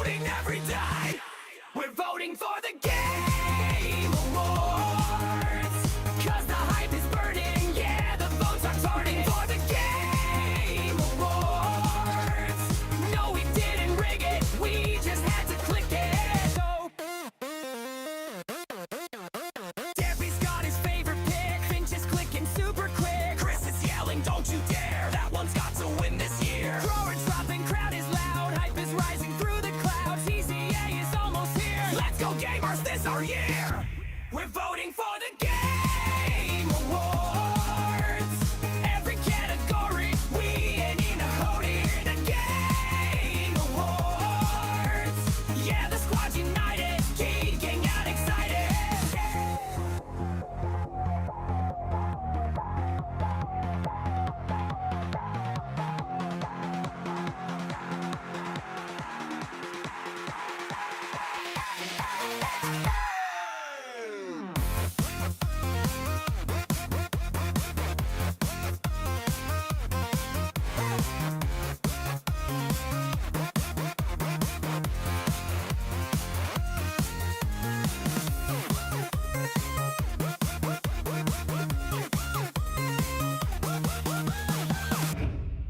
voting every day. We're voting for the Game Awards. Cause the hype is burning, yeah, the votes are turning for the Game Awards. No, we didn't rig it, we just had to click it. So Derpy's got his favorite pick, Finch is clicking super quick. Chris is yelling, don't you dare, that one's got to win this year. Roaring's dropping, crowd is loud, hype is rising through the clouds. TCA is almost here, let's go gamers, this our year. We're voting for the Game Awards. Every category, we ain't in a hurry. The Game Awards. Yeah, the squad's united, geeking out excited.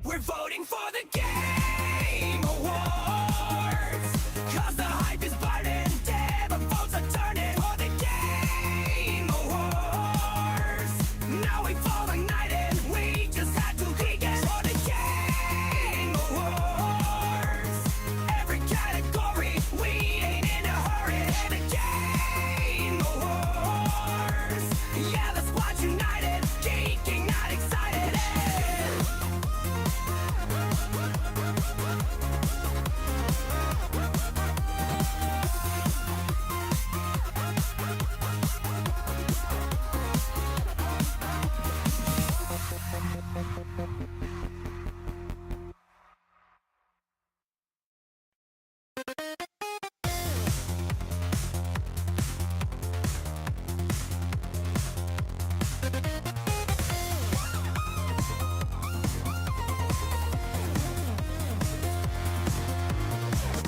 We're voting for the Game Awards. Cause the hype is burning, damn, the votes are turning for the Game Awards. Now we've all ignited, we just had to kick it for the Game Awards. Every category, we ain't in a hurry. The Game Awards. Yeah, the squad's united, geeking out excited.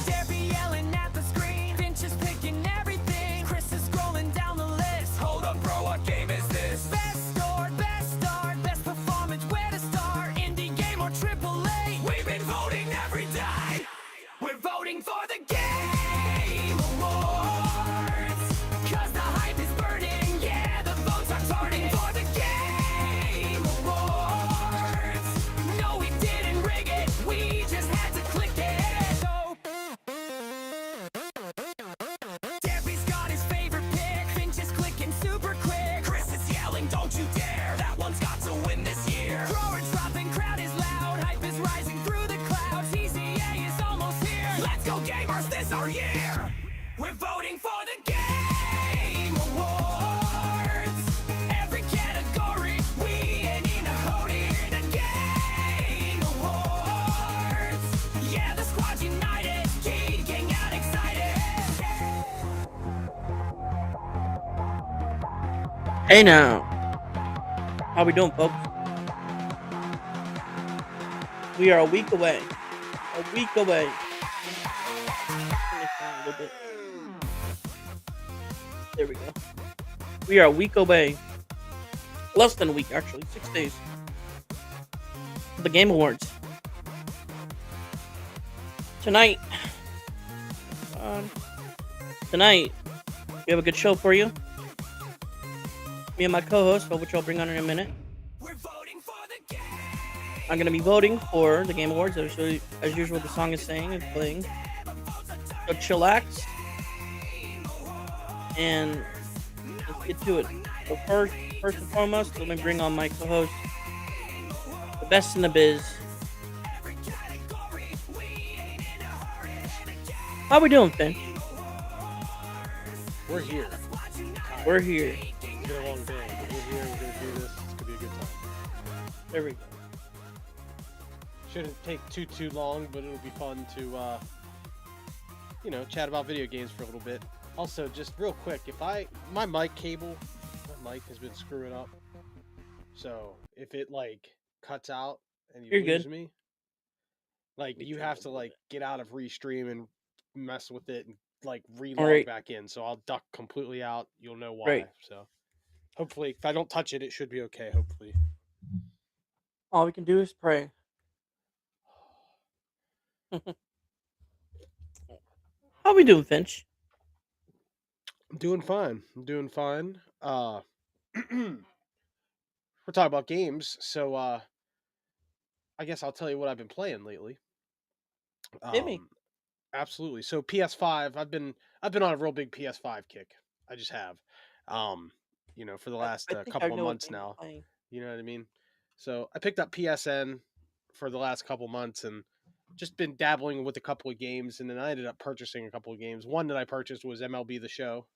Derpy yelling at the screen, Finch is picking everything. Chris is scrolling down the list. Hold up, bro, what game is this? Best start, best performance, where to start? Indie game or AAA? We've been voting every day. We're voting for the Game Awards. Cause the hype is burning, yeah, the votes are turning for the Game Awards. No, we didn't rig it, we just had to click it. So Derpy's got his favorite pick, Finch is clicking super quick. Chris is yelling, don't you dare, that one's got to win this year. Roaring's dropping, crowd is loud, hype is rising through the clouds. TCA is almost here, let's go gamers, this our year. We're voting for the Game Awards. Every category, we ain't in a hurry. The Game Awards. Yeah, the squad's united, geeking out excited. Hey now, how we doing, folks? We are a week away. A week away. Turn this down a little bit. There we go. We are a week away. Less than a week, actually. 6 days. The Game Awards. Tonight. Tonight, we have a good show for you. Me and my co-host, which I'll bring on in a minute. We're voting for the Game. I'm gonna be voting for the Game Awards. As usual, the song is saying and playing. So chillax, and let's get to it. So first and foremost, let me bring on my co-host, the best in the biz. How we doing, Finch? We're here. We're here. It's been a long day, but we're here. We're gonna do this. It's gonna be a good time. There we go. Shouldn't take too long, but it'll be fun to chat about video games for a little bit. Also, just real quick, my mic cable, my mic has been screwing up. So if it cuts out and you You're lose good. me, you have to get out of Restream and mess with it and like relog Right. back in. So I'll duck completely out. You'll know why. Right. So hopefully, if I don't touch it, it should be okay. Hopefully. All we can do is pray. How we doing, Finch? I'm doing fine. I'm doing fine. We're talking about games, so I guess I'll tell you what I've been playing lately. Hit me. Absolutely. So PS5, I've been on a real big PS5 kick. I just have. Um, for the last I think I couple of know what months game you're now. playing. You know what I mean? So I picked up PSN for the last couple months and just been dabbling with a couple of games, and then I ended up purchasing a couple of games. One that I purchased was MLB The Show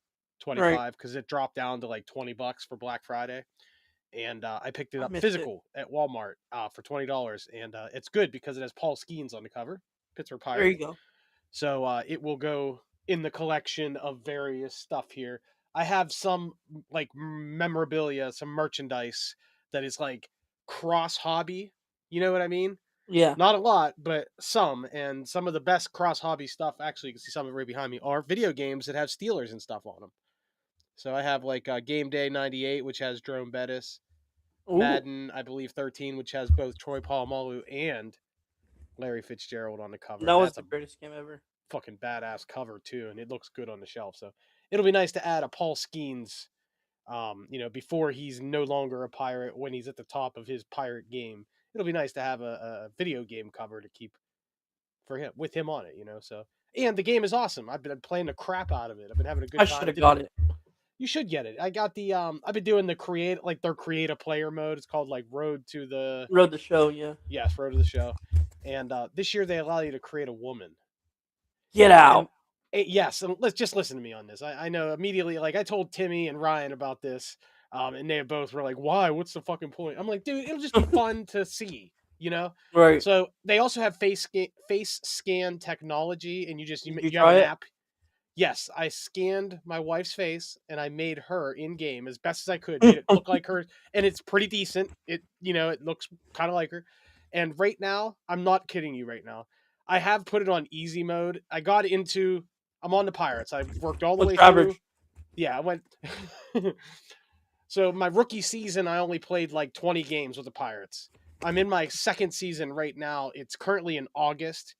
Right. 25 because it dropped down to like $20 for Black Friday, and I picked it I up missed it. physical at Walmart for $20, and it's good because it has Paul Skeens on the cover, Pittsburgh There Pirate. you go. So it will go in the collection of various stuff here. I have some like memorabilia, some merchandise that is like cross hobby. You know what I mean? Yeah. Not a lot, but some. And some of the best cross hobby stuff, actually, you can see some of it right behind me, are video games that have Steelers and stuff on them. So I have like Game Day 98, which has Jerome Bettis, Ooh. Madden, I believe 13, which has both Troy Polamalu and Larry Fitzgerald on the cover. That And was that's the a greatest game ever. fucking badass cover too, and it looks good on the shelf. So it'll be nice to add a Paul Skeens, before he's no longer a pirate, when he's at the top of his pirate game. It'll be nice to have a video game cover to keep for him with him on it. So and the game is awesome. I've been playing the crap out of it. I've been having a I good should time. have got it. You should get it. I got the I've been doing the create a player mode. It's called like Road to the Road the show. Yeah. yes, Road to the Show. And this year they allow you to create a woman. Get And out. yes, and let's just listen to me on this. I know immediately, like I told Timmy and Ryan about this, and they both were like, "Why? What's the fucking point?" I'm like, "Dude, it'll just be fun to see." Right. So they also have face scan technology, and Did you you have try an it? app. Yes, I scanned my wife's face and I made her in game as best as I could, made it look like her, and it's pretty decent. It looks kind of like her. And right now, I'm not kidding you. Right now, I have put it on easy mode. I'm on the Pirates. I've worked all the What's way your through. average? Yeah, I went. So my rookie season, I only played like 20 games with the Pirates. I'm in my second season right now. It's currently in August.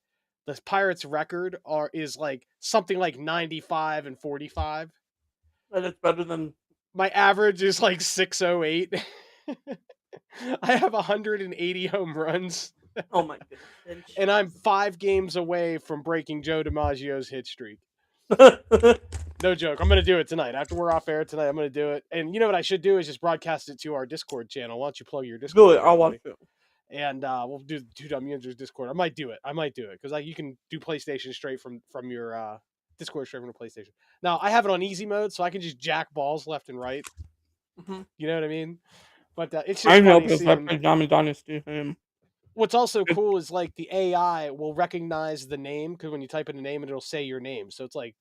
The Pirates record is like something like 95 and 45. That is better than. My average is like 608. I have 180 home runs, Oh my goodness, Finch. and I'm 5 games away from breaking Joe DiMaggio's hit streak. No joke. I'm going to do it tonight. After we're off air tonight, I'm going to do it. And you know what I should do is just broadcast it to our Discord channel. Why don't you plug your Do Discord it. there, I'll watch buddy? it. And we'll do Two Dumb Users Discord. I might do it because you can do PlayStation straight from your Discord straight from the PlayStation. Now I have it on easy mode, so I can just jack balls left and right. Mhm. You know what I mean? But it's I just know funny because I seeing. played Diamond Dynasty. What's also cool is like the AI will recognize the name because when you type in a name, it'll say your name. So it's like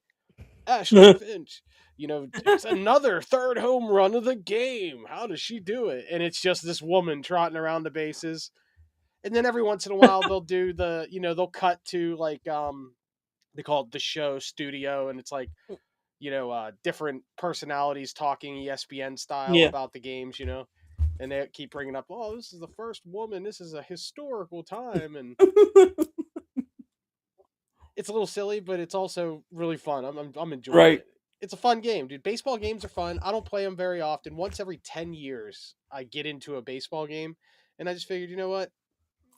Ashley Finch. It's another third home run of the game. How does she do it? And it's just this woman trotting around the bases. And then every once in a while they'll do they'll cut to like they call it the show studio, and it's like different personalities talking ESPN style Yeah. about the games. And they keep bringing up, oh, this is the first woman, this is a historical time, and it's a little silly, but it's also really fun. I'm enjoying Right. it. It's a fun game, dude. Baseball games are fun. I don't play them very often. Once every 10 years, I get into a baseball game, and I just figured, you know what?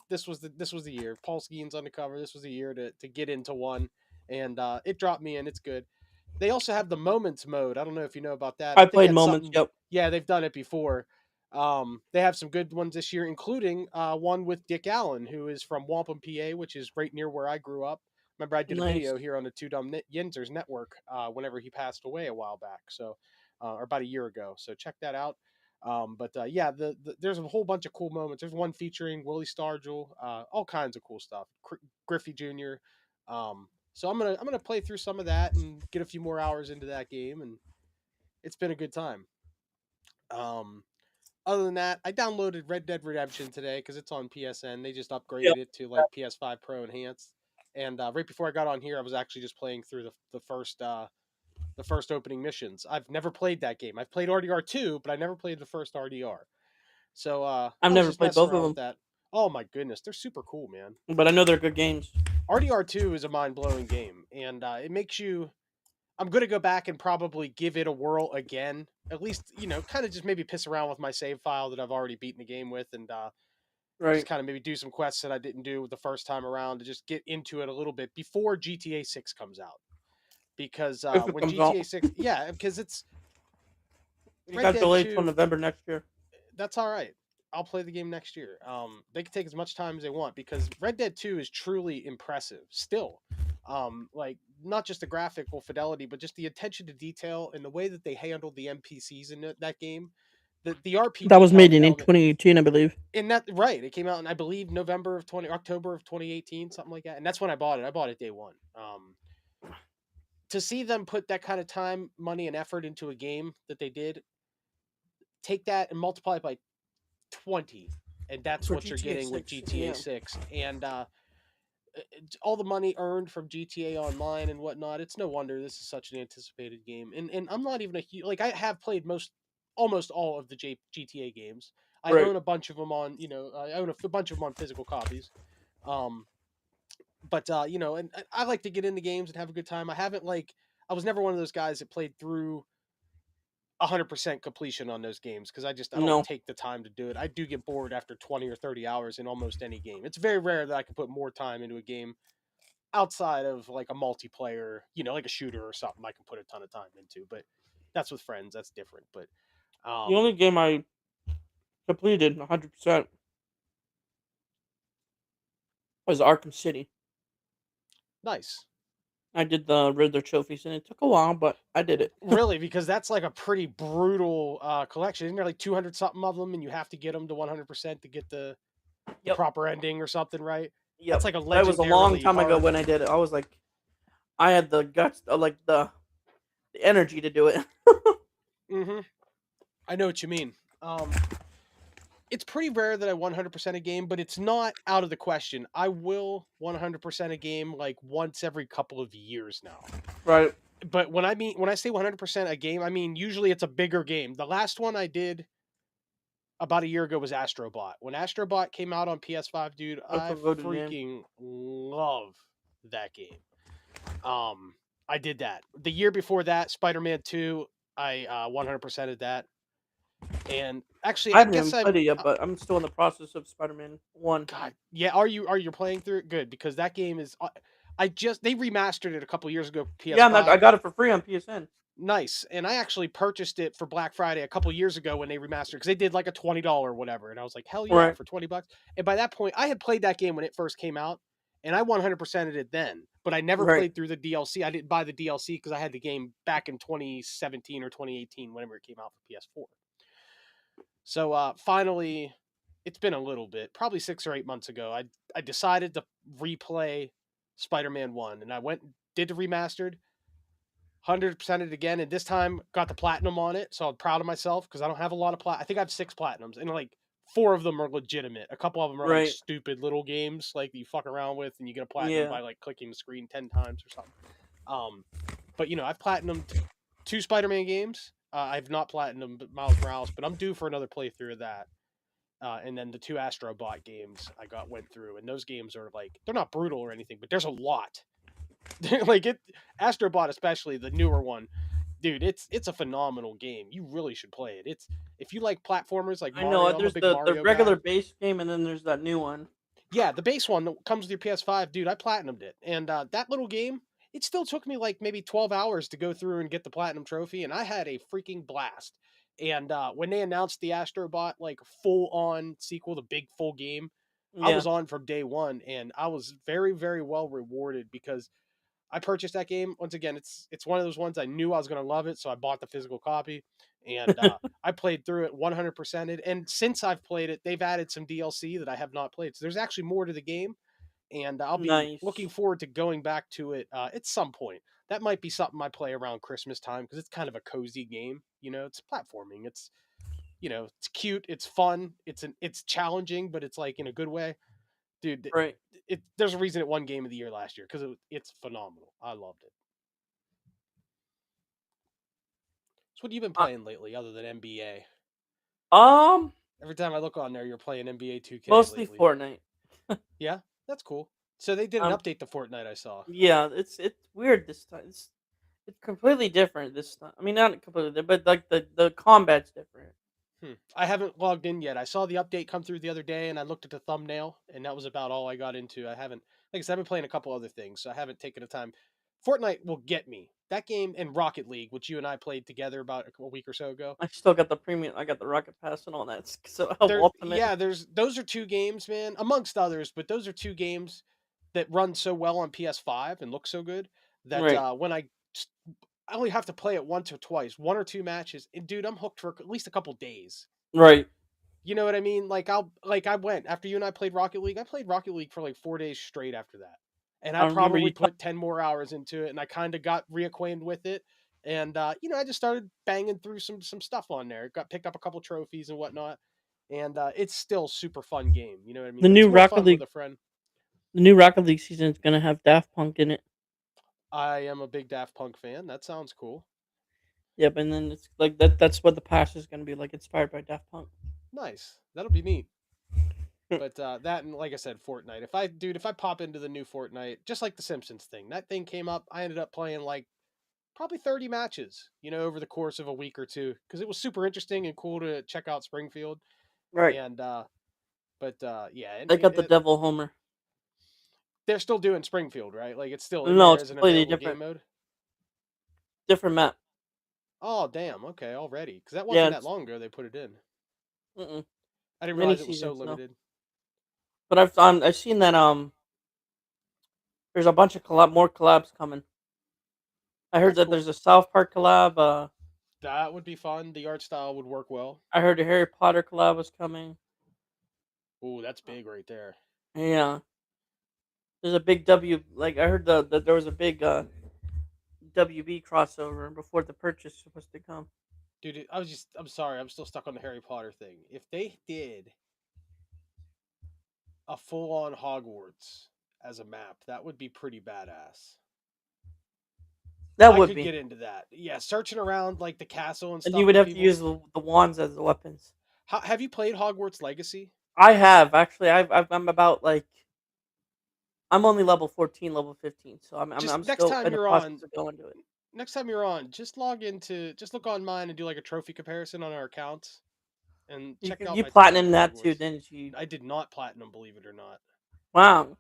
This was the year. Paul Skeens on the cover. This was the year to get into one, and it dropped me in. It's good. They also have the moments mode. I don't know if you know about that. I I think played that's Moments. something. Yep. Yeah, they've done it before. They have some good ones this year, including one with Dick Allen, who is from Wampum, PA, which is right near where I grew up. Remember, I did a Nice. video here on the Two Dumb Yinzers network whenever he passed away a while back, so or about a year ago. So check that out. But yeah, there's a whole bunch of cool moments. There's one featuring Willie Stargell, all kinds of cool stuff. Griffey Jr. So I'm gonna play through some of that and get a few more hours into that game, and it's been a good time. Um, Other than that, I downloaded Red Dead Redemption today because it's on PSN. They just Yep. upgraded it to like PS5 Pro Enhanced. And right before I got on here, I was actually just playing through the first opening missions. I've never played that game. I've played RDR 2, but I never played the first RDR. So I've I was never just played messing both of around with them, that. Oh my goodness, they're super cool, man. but I know they're good games. RDR 2 is a mind blowing game, and it makes you. I'm going to go back and probably give it a whirl again. At least, kind of just maybe piss around with my save file that I've already beaten the game with, and just Right. kind of maybe do some quests that I didn't do the first time around to just get into it a little bit before GTA 6 comes out. Because If it when comes out, GTA 6, yeah, because it's it Red got Dead delayed till 2, November next year. that's all right. I'll play the game next year. They can take as much time as they want because Red Dead 2 is truly impressive still. Like not just the graphical fidelity, but just the attention to detail and the way that they handled the NPCs in that game. The That RPG was made in element 2018, I believe. in that right, it came out in I believe October of 2018, something like that, and that's when I bought it. I bought it day one. To see them put that kind of time, money, and effort into a game that they did, take that and multiply it by 20, and that's For what you're GTA getting with 6, GTA yeah. 6. And all the money earned from GTA Online and whatnot, it's no wonder this is such an anticipated game. And I'm not even a huge, like, I have played almost all of the GTA games. I Right. own a bunch of them on, I own a bunch of them on physical copies. Um, but and I like to get into games and have a good time. I was never one of those guys that played through 100% completion on those games because I don't No. take the time to do it. I do get bored after 20 or 30 hours in almost any game. It's very rare that I can put more time into a game outside of like a multiplayer, like a shooter or something. I can put a ton of time into, but that's with friends. That's different. But The only game I completed 100% was Arkham City. nice. Uh, I did the Riddler trophies, and it took a while, but I did it. Really, because that's like a pretty brutal collection. Isn't there like 200 something of them, and you have to get them to 100% to get the Yep. proper ending or something, right? That's Yep. like a That was a long legendarily time ago hard. when I did it. I was like, I had the guts, like the energy to do it. Mm-hmm. I know what you mean. It's pretty rare that I 100% a game, but it's not out of the question. I will 100% a game like once every couple of years now. Right. But when I say 100% a game, I mean usually it's a bigger game. The last one I did about a year ago was Astrobot. When Astrobot came out on PS5, dude, That's a I loaded game. freaking love that game. Um, I did that. The year before that, Spider-Man 2, I 100%ed that. And actually, I I haven't guess even I'm played it yet, but I'm still in the process of Spider-Man 1. God, yeah. Are you playing through it? Good, because that game is. They remastered it a couple years ago, Yeah, and I PS5. got it for free on PSN. Nice, and I actually purchased it for Black Friday a couple years ago when they remastered because they did like a $20 whatever, and I was like, hell yeah, Right. for $20. And by that point, I had played that game when it first came out, and I 100%ed it then. But I never Right. played through the DLC. I didn't buy the DLC because I had the game back in 2017 or 2018, whenever it came out for PS4. So finally, it's been a little bit, probably 6 or 8 months ago. I decided to replay Spider-Man 1, and I went and did the remastered, 100% it again, and this time got the platinum on it. So I'm proud of myself because I don't have a lot of I think I have 6 platinums, and like 4 of them are legitimate. A couple of them are like Right. stupid little games like that you fuck around with, and you get a platinum Yeah. by like clicking the screen 10 times or something. Um, but I've platinumed 2 Spider-Man games. I've not platinumed Miles Morales, but I'm due for another playthrough of that. And then the 2 Astrobot games went through, and those games are like they're not brutal or anything, but there's a lot. Like Astrobot, especially the newer one, dude. It's a phenomenal game. You really should play it. It's if you like platformers like I know Mario. I'm a there's big the Mario regular guy. base game, and then there's that new one. Yeah, the base one that comes with your PS5, dude. I platinumed it, and that little game. It still took me like maybe 12 hours to go through and get the platinum trophy, and I had a freaking blast. And when they announced the Astrobot like full on sequel, the big full game, I Yeah. was on from day one, and I was very very well rewarded because I purchased that game. Once again, it's one of those ones I knew I was going to love it, so I bought the physical copy, and I played through it 100%. And since I've played it, they've added some DLC that I have not played. So there's actually more to the game, and I'll be looking Nice. forward to going back to it at some point. That might be something I play around Christmas time because it's kind of a cozy game. It's platforming. It's cute. It's fun. It's challenging, but it's like in a good way. dude. Right. There's a reason it won Game of the Year last year because it's phenomenal. I loved it. So what have you been Uh, playing lately, other than NBA? um, Every time I look on there, you're playing NBA 2K Mostly lately. Fortnite. Yeah, that's cool. So they did an Um, update to Fortnite. I saw. yeah, it's weird this time. It's completely different this time. I mean, not completely different, but like the combat's different. I haven't logged in yet. I saw the update come through the other day, and I looked at the thumbnail, and that was about all I got into. I haven't, like I said, I've been playing a couple other things, so I haven't taken the time. Fortnite will get me. That game and Rocket League, which you and I played together about a week or so ago. I still got the premium. I got the Rocket Pass and all that. So how ultimate. There's those are two games, man, amongst others, but those are two games that run so well on PS5 and look so good that Right. I only have to play it once or twice, one or two matches, and dude, I'm hooked for at least a couple days. Right. You know what I mean? I went after you and I played Rocket League. I played Rocket League for like 4 days straight after that, and I I remember probably you. put 10 more hours into it, and I kind of got reacquainted with it, and I just started banging through some stuff on there. Got picked up a couple trophies and whatnot, and it's still super fun game. You know what I mean? The But it's new more Rocket fun with League. a friend. The new Rocket League season is gonna have Daft Punk in it. I am a big Daft Punk fan. That sounds cool. Yep, and then it's like that. That's what the pass is gonna be like, inspired by Daft Punk. Nice. That'll be neat. But that and like I said, Fortnite. If I pop into the new Fortnite, just like the Simpsons thing, that thing came up. I ended up playing like probably 30 matches, over the course of a week or two, because it was super interesting and cool to check out Springfield. Right. And yeah, and They got the Devil Homer. they're still doing Springfield, right? Like it's still in No, there it's as an completely available game different. mode. Different map. Oh damn, okay, already, because that Yeah. wasn't that long ago they put it in. Mm-mm. I didn't Mini realize it was so seasons, no. limited. But I've seen that there's a bunch of more collabs coming. I heard That's that cool. there's a South Park collab. That would be fun. The art style would work well. I heard a Harry Potter collab was coming. Ooh, that's big right there. Yeah. There's a big like I heard that there was a big WB crossover before the purchase was to come. Dude, I'm sorry, I'm still stuck on the Harry Potter thing. If they did a full on Hogwarts as a map, that would be pretty badass. That I would could be. get into that. Yeah, searching around like the castle and And you stuff would with have to people. use the wands as the weapons. Have you played Hogwarts Legacy? I have actually. I'm about like I'm only level 14, level 15, so Just I'm still in the process of going to it. next time you're on, just look on mine and do like a trophy comparison on our accounts and check out You my time platinum in that too, Hogwarts. didn't you? I did not platinum, believe it or not. Wow.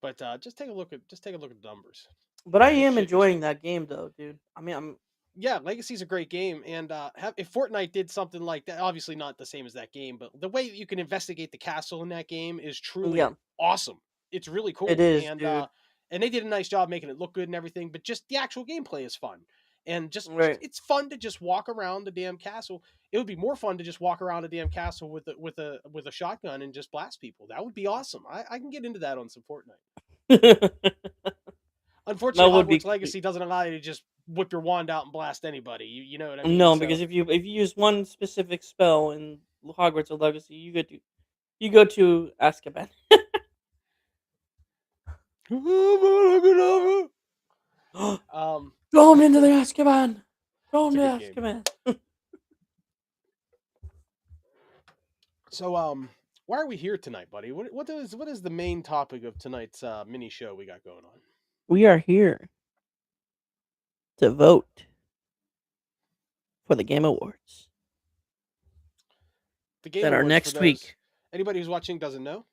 But just take a look at the numbers. But I You'll am shit enjoying yourself. that game though, dude. I mean, I'm Yeah, Legacy's a great game, and if Fortnite did something like that, obviously not the same as that game, but the way you can investigate the castle in that game is truly yeah, awesome. It's really it cool, is, dude. and they did a nice job making it look good and everything. But just the actual gameplay is fun, and Right. it's fun to just walk around the damn castle. It would be more fun to just walk around the damn castle with a shotgun and just blast people. That would be awesome. I can get into that on some Fortnite. That Unfortunately, would Hogwarts be sweet. Legacy doesn't allow you to just whip your wand out and blast anybody. You know what I mean? No, So because if you use one specific spell in Hogwarts Legacy, you go to Azkaban. um, Throw him into the Azkaban. Throw him it's a to good game. Azkaban. So, why are we here tonight, buddy? What is the main topic of tonight's mini show we got going on? We are here to vote for the Game Awards The Game that are Awards, for next those week. anybody who's watching doesn't know.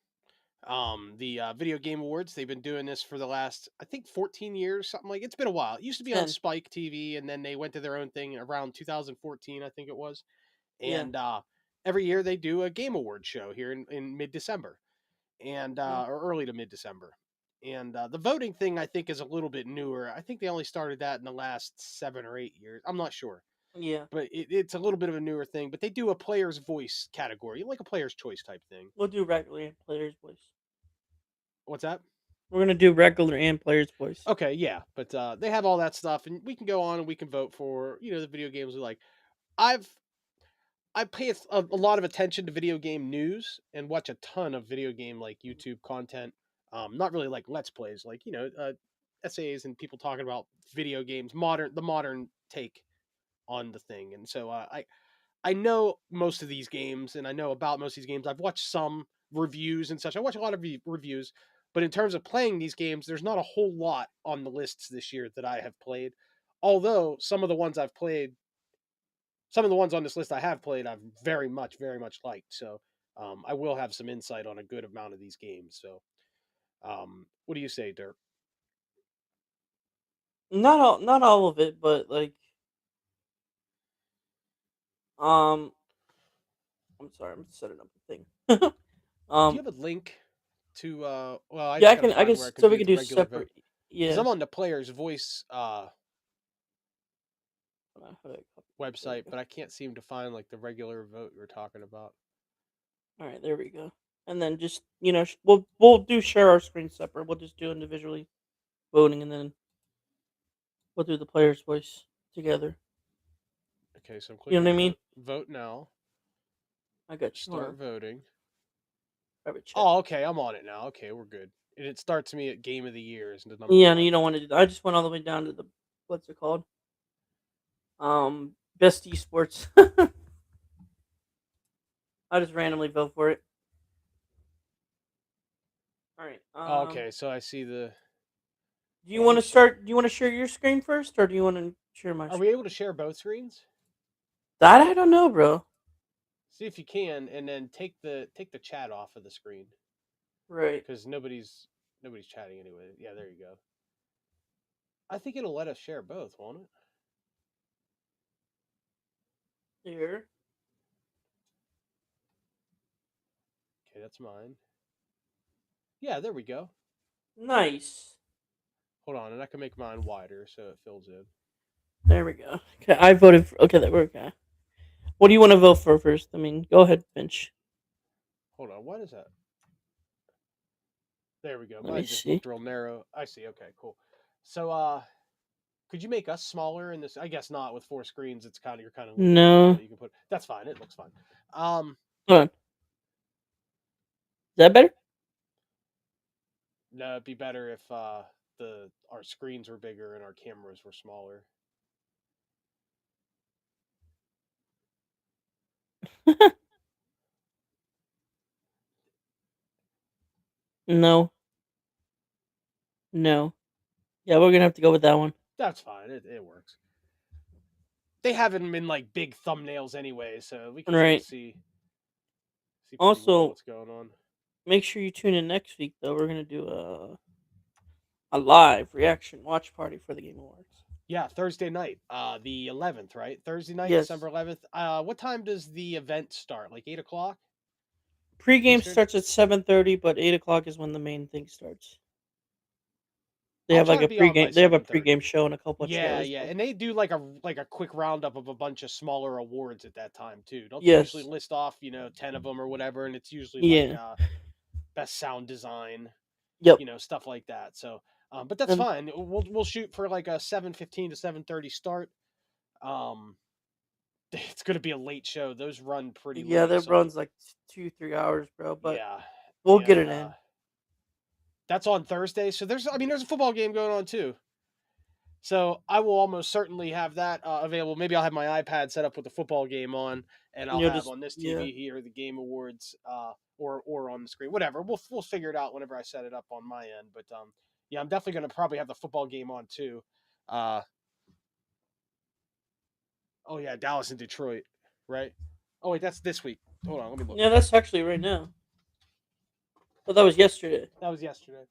The Video Game Awards, they've been doing this for the last, I think, 14 years, something like. It's been a while. It used to be on 10. Spike TV, and then they went to their own thing around 2014, I think it was. Yeah. And every year they do a Game Award show here in mid December, and Yeah. or early to mid December. And the voting thing, I think, is a little bit newer. I think they only started that in the last 7 or 8 years. I'm not sure, Yeah. but it's a little bit of a newer thing. But they do a player's voice category, like a player's choice type thing. We'll do regular and player's voice. What's that? We're gonna do regular and player's voice. Okay, yeah, but they have all that stuff, and we can go on and we can vote for the video games we like. I've I pay a lot of attention to video game news and watch a ton of video game like YouTube content. Not really like let's plays, like essays and people talking about video games, the modern take on the thing. And so I know most of these games, and I know about most of these games. I've watched some reviews and such. I watch a lot of reviews, but in terms of playing these games, there's not a whole lot on the lists this year that I have played. Although some of the ones on this list I have played, I've very much liked. So I will have some insight on a good amount of these games. So what do you say, Dirk? Not all of it, but like um, I'm sorry, I'm setting up the thing. Do you um, have a link to? Well, I yeah, just gotta I can find where I can so we view can the do regular vote separate. because Yeah. I'm on the Player's Voice Hold on, how do I copy? There we website, go. but I can't seem to find like the regular vote you were talking about. All right, there we go. And then just we'll do share our screen separate. We'll just do individually voting, and then we'll do the player's voice together. Okay, so I'm You know what clicking I mean? vote now. I got you. Hold Start on. voting. Grab a chat. Oh, okay, I'm on it now. Okay, we're good. And it starts me at Game of the Year is the number Yeah, no, you one. don't want to do that. I just went all the way down to the what's it called? Best esports. I just randomly vote for it. All right. Oh, okay, so I see the. Do you Hold on, want to start? Do you want to share your screen first, or do you want to share my are we screen? able to share both screens? That I don't know, bro. See if you can, and then take the chat off of the screen Right because nobody's chatting anyway. Yeah, there you go. I think it'll let us share both, won't it? here. Okay, that's mine. Yeah, there we go. Nice. Hold on, and I can make mine wider so it fills in. There we go. Okay, I voted for. Okay, that we're okay. What do you want to vote for first? I mean, go ahead, Finch. Hold on, what is that? There we go. Let me Mine just see. looked real narrow. I see. Okay, cool. So, could you make us smaller in this? I guess not with four screens. It's kind of you're kind of limited on No. what you can put. That's fine. It looks fine. Um, Hold on. Is that better? no, it'd be better if the our screens were bigger and our cameras were smaller. No. No. Yeah, we're gonna have to go with that one. That's fine. It works. They haven't been like big thumbnails anyway, so we can sort of Right. see pretty well Also, what's going on. make sure you tune in next week, though. We're gonna do a live reaction watch party for the Game Awards. Yeah, Thursday night, the 11th, right? Thursday night, Yes. December 11th. What time does the event start? Like 8 o'clock Pre-game Eastern. starts at 7:30, but 8 o'clock is when the main thing starts. They I'll have try like to a be on by pregame. They have a 7:30. pregame show and a couple of Yeah, trailers. yeah, Though. and they do like a quick roundup of a bunch of smaller awards at that time too. Don't they usually Yes. list off 10 of them or whatever, and it's usually like Yeah. best sound design, Yep. stuff like that. So, but that's And fine. We'll shoot for like a 7:15 to 7:30 start. Um, it's gonna be a late show. Those run pretty yeah, late. that So runs like 2-3 hours, bro. But yeah, we'll get and it in. that's on Thursday. So there's a football game going on too. So I will almost certainly have that available. Maybe I'll have my iPad set up with the football game on, and And I'll you'll have just on this yeah. TV here the Game Awards, or on the screen, whatever. We'll figure it out whenever I set it up on my end. But yeah, I'm definitely gonna probably have the football game on too. Uh, oh yeah, Dallas and Detroit, right? Oh wait, that's this week. Hold on, let me look. Yeah, that's actually right now. But that was yesterday. That was yesterday.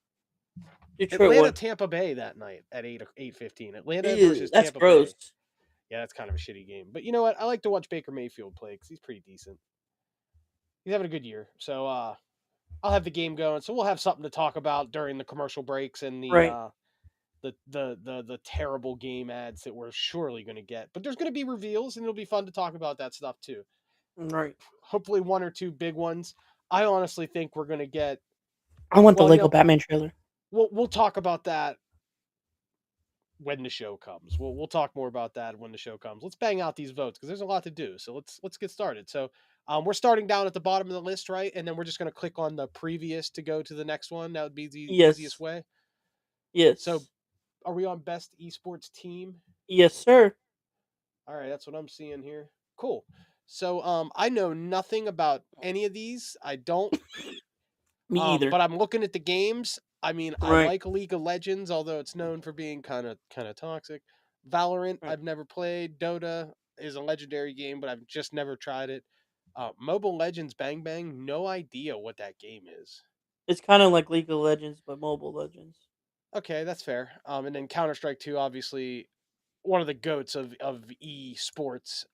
Detroit Atlanta, won. Tampa Bay that night at 8:15. Atlanta Ew, versus that's Tampa Bay. gross. Yeah, that's kind of a shitty game. But you know what? I like to watch Baker Mayfield play because he's pretty decent. He's having a good year. So I'll have the game going. So we'll have something to talk about during the commercial breaks and Right. the terrible game ads that we're surely going to get. But there's going to be reveals, and it'll be fun to talk about that stuff too. Right. Hopefully, one or two big ones. I honestly think we're going to get. I want the Well, Lego Batman trailer. we'll talk about that when the show comes. We'll talk more about that when the show comes. Let's bang out these votes because there's a lot to do. So let's get started. So we're starting down at the bottom of the list, right? And then we're just going to click on the previous to go to the next one. That would be the easiest Yes. way. So Yes. are we on best esports team? Yes, sir. All right, that's what I'm seeing here. Cool. So I know nothing about any of these. I don't. Me either. But I'm looking at the games. I mean, I Right. like League of Legends, although it's known for being kind of toxic. Valorant, Right. I've never played. Dota is a legendary game, but I've just never tried it. Mobile Legends Bang Bang, no idea what that game is. It's kind of like League of Legends, but Mobile Legends. Okay, that's fair. And then Counter Strike 2, obviously one of the goats of esports.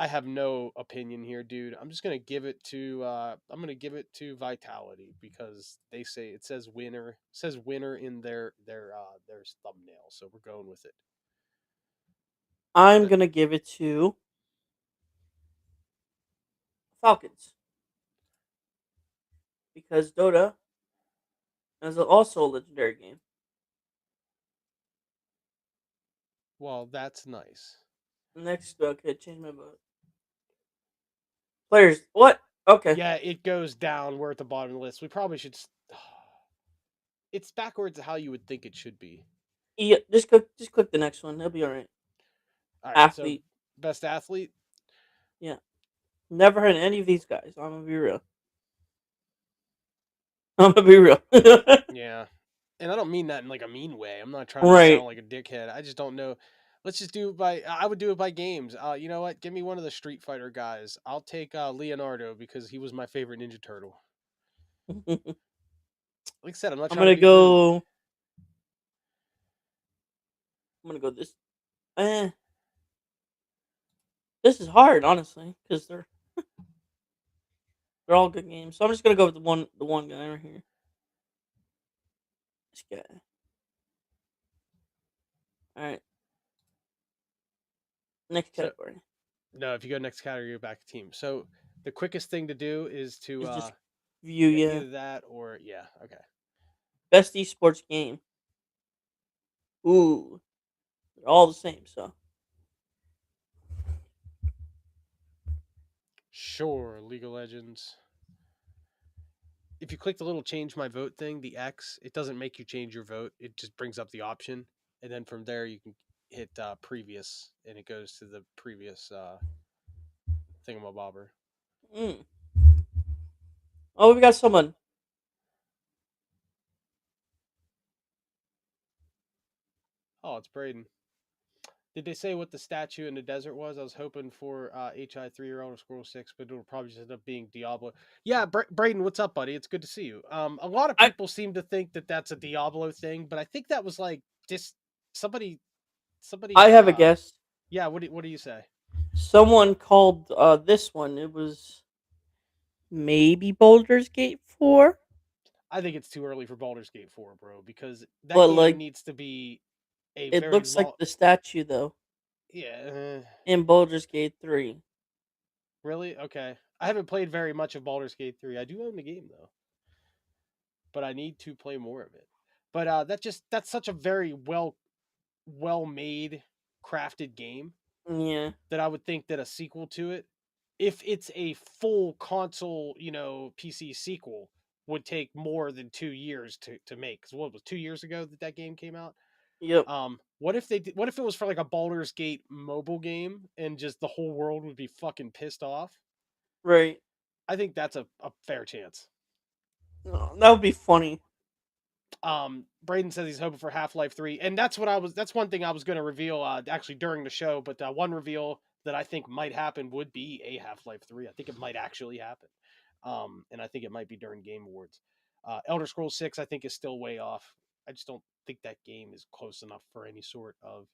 I have no opinion here, dude. I'm just gonna give it to Vitality because they say it says winner in their thumbnail, so we're going with it. I'm That gonna give it to Falcons because Dota is also a legendary game. well, that's nice. Next, okay, change my vote. Players, what? Okay. Yeah, it goes down. We're at the bottom of the list. We probably should. It's backwards how you would think it should be. Yeah, just click the next one. It'll be all right. All right, so Athlete. best athlete. Yeah. Never heard of any of these guys. I'm gonna be real. I'm gonna be real. Yeah. And I don't mean that in like a mean way. I'm not trying to Right. sound like a dickhead. I just don't know. Let's just do it by. I would do it by games. You know what? Give me one of the Street Fighter guys. I'll take Leonardo because he was my favorite Ninja Turtle. I'm Like I said, I'm not trying to gonna be rude. go. I'm gonna go this. Eh, this is hard, honestly, because they're all good games. So I'm just gonna go with the one guy right here. This guy. All right. Next So category no, if you go next category, you're back to team. So the quickest thing to do is to is just view. yeah, Yeah. either that or yeah, okay. Best esports game. Ooh, they're all the same. So Sure, League of Legends. If you click the little change my vote thing, the X, it doesn't make you change your vote. It just brings up the option, and then from there you can hit previous, and it goes to the previous thingamabobber. mm. Oh, we got someone. Oh, it's Braden. Did they say what the statue in the desert was? I was hoping for HI3 or Elder Scrolls 6, but it'll probably just end up being Diablo. Yeah, Braden, what's up, buddy? It's good to see you. A lot of I people seem to think that that's a Diablo thing, but I think that was like just somebody, I somebody. have a guess. Yeah. What do you say? Someone called this one. It was maybe Baldur's Gate 4, I think it's too early for Baldur's Gate 4, bro, because that but game like needs to be a it very looks like long. the statue though Yeah, in Baldur's Gate 3. really? Okay. I haven't played very much of Baldur's Gate 3. I do own the game though, but I need to play more of it. But that's such a very well made, crafted game Yeah. that I would think that a sequel to it, if it's a full console, PC sequel, would take more than 2 years to make. Because what was 2 years ago that that game came out? Yep. What if what if it was for like a Baldur's Gate mobile game and just the whole world would be fucking pissed off? Right. I think that's a fair chance. Oh, that would be funny. Braden says he's hoping for Half-Life 3, and that's one thing I was going to reveal actually during the show, but one reveal that I think might happen would be a Half-Life 3. I think it might actually happen. And I think it might be during Game Awards. Elder Scrolls 6 I think is still way off. I just don't think that game is close enough for any sort of,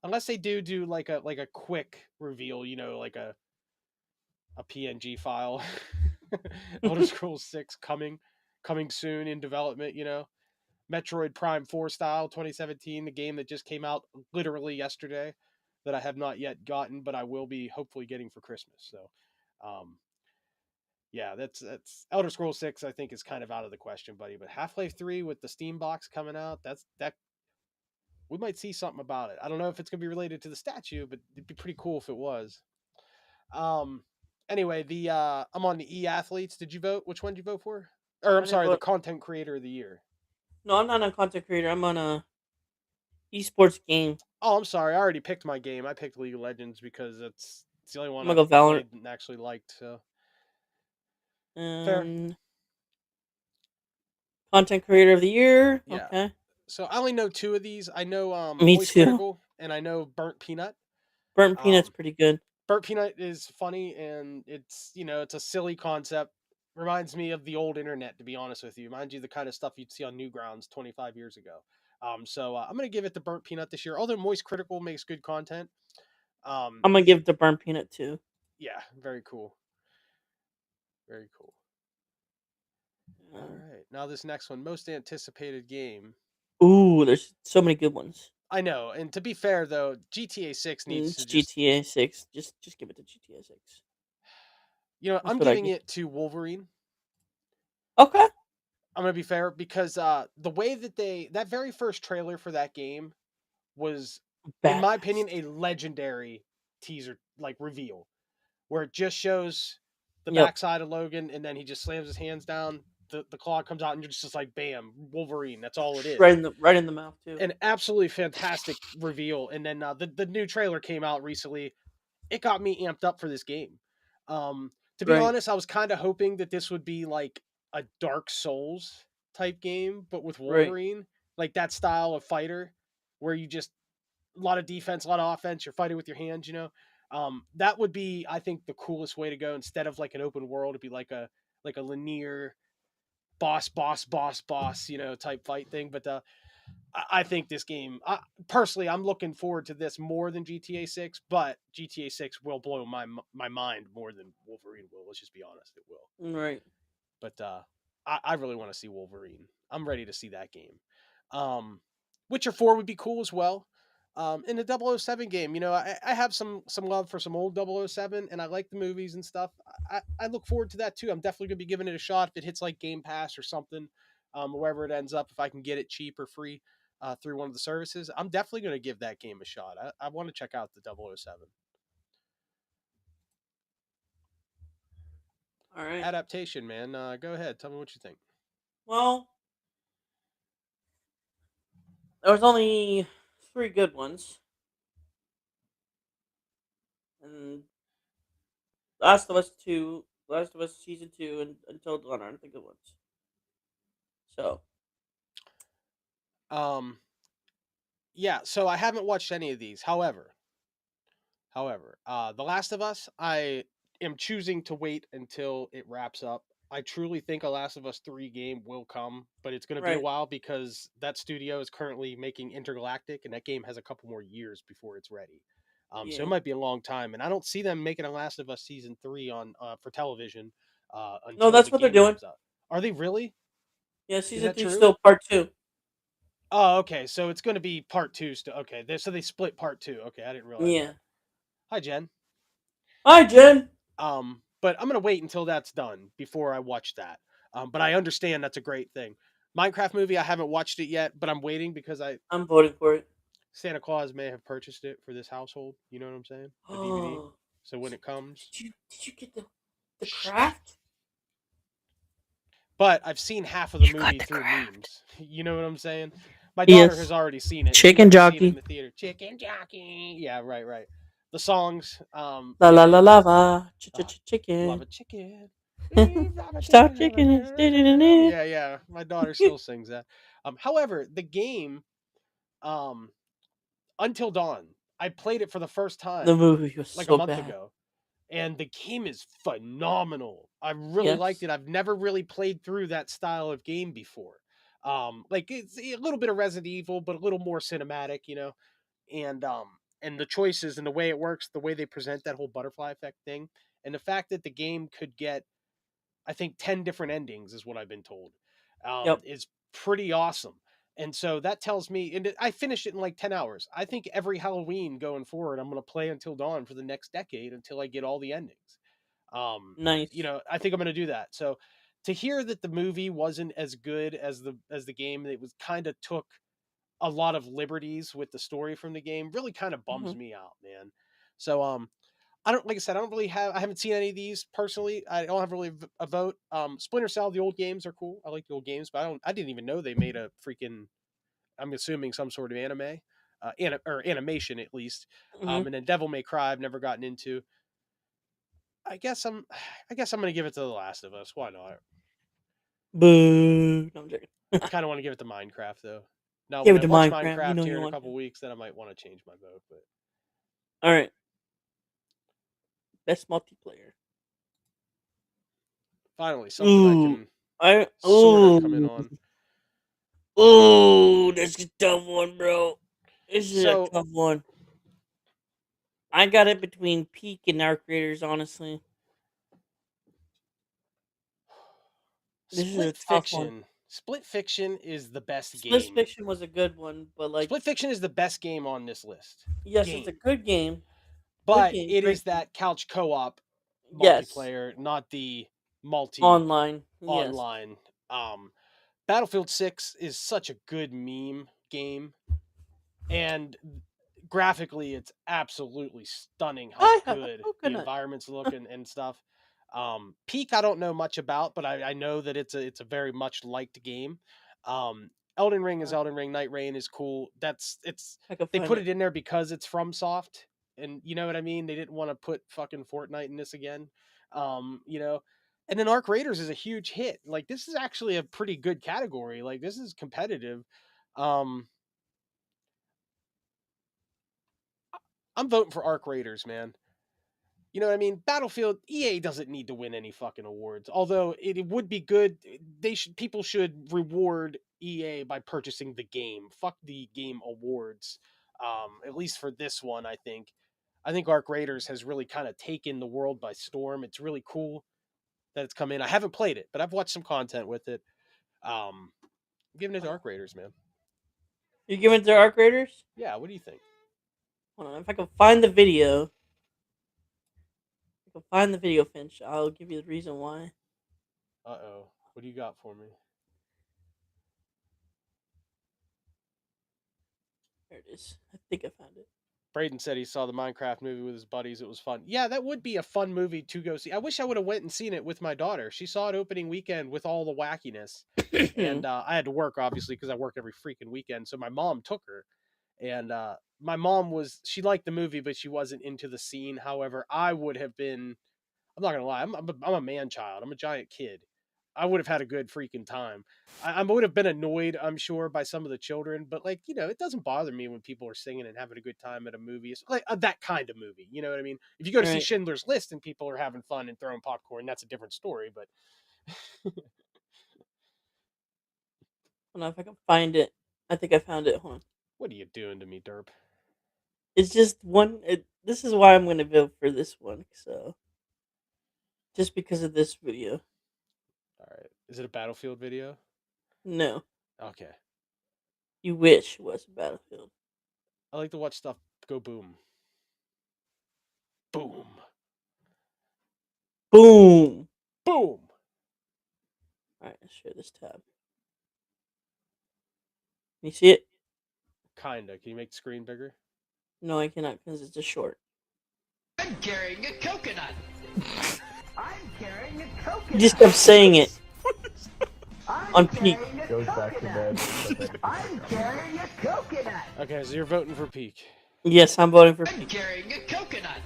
unless they do like a quick reveal, like a PNG file. Elder Scrolls 6 coming soon in development, Metroid Prime 4 style 2017, the game that just came out literally yesterday that I have not yet gotten, but I will be hopefully getting for Christmas. So, yeah, that's Elder Scrolls 6 I think is kind of out of the question, buddy, but Half-Life 3 with the Steam box coming out, that we might see something about it. I don't know if it's gonna be related to the statue, but it'd be pretty cool if it was. Um. Anyway, the I'm on the e athletes. Did you vote? Which one did you vote for? Or I I'm didn't sorry, the vote. content creator of the year. No, I'm not a content creator. I'm on a esports game. Oh, I'm sorry. I already picked my game. I picked League of Legends because it's the only I'm one gonna I've go Valorant. played and actually liked. So fair. And content creator of the year. Yeah. Okay. So I only know two of these. I know Me Moist too. Critical and I know Burnt Peanut. Burnt peanut's Um, pretty good. Burnt Peanut is funny and it's it's a silly concept. Reminds me of the old internet, to be honest with you. Reminds you the kind of stuff you'd see on Newgrounds 25 years ago. So I'm gonna give it to Burnt Peanut this year. Although Moist Critical makes good content. I'm gonna He's give it to burnt peanut too. yeah, very cool, very cool. All Um, right, now this next one, most anticipated game. ooh, there's so many good ones. I know, and to be fair though, GTA 6 needs It's to just GTA 6. Just give it to GTA 6. That's I'm what I giving get. it to Wolverine. Okay. I'm gonna be fair because the way that that very first trailer for that game was, in my opinion, Badass. a legendary teaser like reveal, where it just shows the Yep. backside of Logan and then he just slams his hands down, the claw comes out and you're just like bam, Wolverine. That's all it is. Right in the mouth too. An absolutely fantastic reveal. And then the new trailer came out recently. It got me amped up for this game. To be Right. honest, I was kind of hoping that this would be like a Dark Souls type game, but with Right. Wolverine, like that style of fighter, where you just a lot of defense, a lot of offense. You're fighting with your hands, that would be, I think, the coolest way to go. Instead of like an open world, it'd be like a linear boss, type fight thing. But I think this game, personally, I'm looking forward to this more than GTA 6, but GTA 6 will blow my mind more than Wolverine will. Let's just be honest, it will. Right. But I really want to see Wolverine. I'm ready to see that game. Um, Witcher 4 would be cool as well. In the 007 game, I have some love for some old 007, and I like the movies and stuff. I look forward to that too. I'm definitely going to be giving it a shot if it hits like Game Pass or something, wherever it ends up. If I can get it cheap or free through one of the services, I'm definitely going to give that game a shot. I want to check out the 007 All right. adaptation, man. Go ahead, tell me what you think. Well, there was only 3 good ones, and Last of Us 2, Last of Us season 2, and Until Dawn aren't the good ones. So Um, yeah, so I haven't watched any of these. However, The Last of Us, I am choosing to wait until it wraps up. I truly think a Last of Us 3 game will come, but it's going to be a right. while because that studio is currently making Intergalactic, and that game has a couple more years before it's ready. So it Yeah. might be a long time, and I don't see them making a Last of Us season 3 on for television No, until that's the what they're game doing. comes out. Are they really? Yeah, Is season that 3 true? still part 2. Oh, okay. So it's going to be part two. Okay, so they split part two. Okay, I didn't realize Yeah. that. Hi, Jen. Hi, Jen. But I'm gonna wait until that's done before I watch that. But I understand that's a great thing. Minecraft movie, I haven't watched it yet, but I'm waiting because I'm voting for it. Santa Claus may have purchased it for this household. You know what I'm saying? The DVD. Oh, So when it comes, did you get the shh. craft? But I've seen half of the You got movie the through craft. memes. You know what I'm saying? My daughter has Yes. already seen it. She Chicken went to see it in jockey. the theater. Chicken jockey. Yeah, right. The songs, La la la lava. uh, love Chicken. a chicken. Stop chicken. Yeah. My daughter still sings that. However, the game, um, Until Dawn, I played it for the first The time movie was like a so month bad. ago, and the game is phenomenal. I really liked Yes. it. I've never really played through that style of game before. Like it's a little bit of Resident Evil, but a little more cinematic, and the choices and the way it works, the way they present that whole butterfly effect thing, and the fact that the game could get, I think, 10 different endings is what I've been told. Yep. Is pretty awesome. And so that tells me, and I finished it in like 10 hours. I think every Halloween going forward, I'm going to play Until Dawn for the next decade until I get all the endings. Nice. I think I'm going to do that. So to hear that the movie wasn't as good as the game, it was kind of took a lot of liberties with the story from the game really kind of bums Mhm. me out, man. So I don't, like I said, I haven't seen any of these personally. I don't have really a vote. Splinter Cell, the old games are cool. I like the old games, but I didn't even know they made a freaking, I'm assuming some sort of anime, or animation at least. Mhm. And then Devil May Cry, I've never gotten into. I guess I'm, I guess I'm gonna give it to The Last of Us. Why not? Boo. No, I'm joking. I kind of want to give it to Minecraft though. Now, Give when it I to watch Minecraft. You Minecraft know here you in a want couple to. weeks, then I might want to change my vote. But All right. Best multiplayer. finally, something I Ooh. can I. sort of come in Ooh. on. Ooh. That's a tough one, bro. This is a So tough one. I got it between Peak and Arc Raiders, honestly. This is a tough one. Split Fiction is the best Split game. Fiction was a good one, but like, Split Fiction is the best game on this list. yes, it's a Game. good game. Good But game. it is Great game. that couch co-op Yes. multiplayer, not the multi Online. Yes. online. Battlefield 6 is such a good meme game, and graphically it's absolutely stunning how I have a good the coconut. environments look and stuff. Peak I don't know much about, but I know that it's a very much liked game. um Elden Ring is Elden Ring. Night Rain is cool. I can They find put it. it in there because it's from Soft, and you know what I mean. They didn't want to put fucking Fortnite in this again. You know, and then Arc Raiders is a huge hit. Like, this is actually a pretty good category. Like, this is competitive. um I'm voting for Arc Raiders, man. You know what I mean? Battlefield, EA doesn't need to win any fucking awards. Although it would be good. People should reward EA by purchasing the game. Fuck the game awards. At least for this one, I think. I think Arc Raiders has really kind of taken the world by storm. It's really cool that it's come in. I haven't played it, but I've watched some content with it. I'm giving it to Arc Raiders, man. You giving it to Arc Raiders? Yeah, what do you think? Hold on. If I can find the video, if I can find the video, Finch, I'll give you the reason why. Uh-oh. What do you got for me? There it is. I think I found it. Braden said he saw the Minecraft movie with his buddies. It was fun. Yeah, that would be a fun movie to go see. I wish I would have went and seen it with my daughter. She saw it opening weekend with all the wackiness, and I had to work obviously because I work every freaking weekend. So my mom took her, and my mom she liked the movie, but she wasn't into the scene. However, I would have been. I'm not gonna lie. I'm a man child. I'm a giant kid. I would have had a good freaking time. I would have been annoyed, I'm sure, by some of the children, but like, it doesn't bother me when people are singing and having a good time at a movie. It's like that kind of movie. You know what I mean? If you go to see Right. Schindler's List and people are having fun and throwing popcorn, that's a different story. But Hold on. If I can find it, I think I found it. Hold on. what are you doing to me, Derp? It's just one. This is why I'm going to vote for this one. So, just because of this video. All right, is it a Battlefield video? No. Okay, You wish it was Battlefield. I like to watch stuff go boom, boom, Boom. boom. All right. Let's share this tab. Can you see it? Kinda. Can you make the screen bigger? No, I cannot because it's a short. I'm carrying a coconut. I'm carrying a coconut. You just kept saying it I'm on Peak. carrying a Goes back to coconut. bed. I'm carrying a coconut. Okay, so you're voting for Peak. Yes, I'm voting for I'm Peak. carrying a coconut.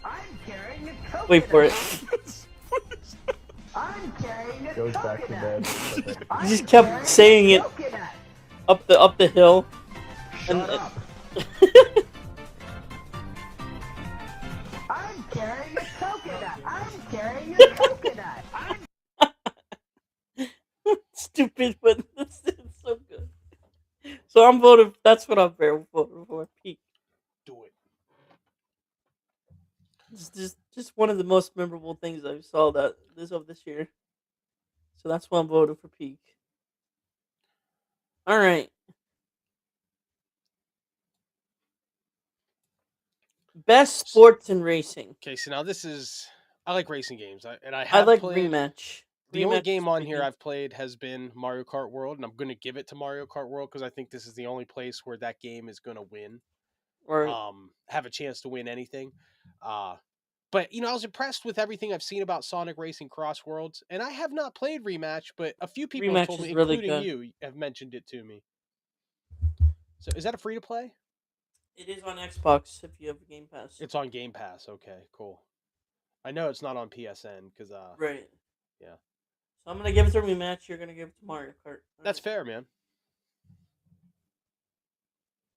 I'm carrying a coconut. Wait for it. I'm carrying a Goes coconut. back to bed. You just kept saying it Coconut. up the hill. Shut And up. I'm carrying a coconut. I'm carrying a coconut. I'm stupid, but this is so good. So I'm voting. That's what I'm voting for. Peak. Do it. It's just one of the most memorable things I saw this year. So that's why I'm voting for Peak. All right. Best sports and racing. Okay, so now this is I like racing games, and I I have like played. rematch. The only Rematch is game on pretty here good. I've played has been Mario Kart World, and I'm going to give it to Mario Kart World because I think this is the only place where that game is going to win. Right. Have a chance to win anything. But I was impressed with everything I've seen about Sonic Racing Cross Worlds, and I have not played Rematch, but a few people have Rematch told me, is really including good. you, have mentioned it to me. So is that a free to play? It is on Xbox if you have a Game Pass. It's on Game Pass. Okay, cool. I know it's not on PSN because Right. yeah, So I'm gonna give it to Rematch. You're gonna give it to Mario Kart. that's Alright. fair, man.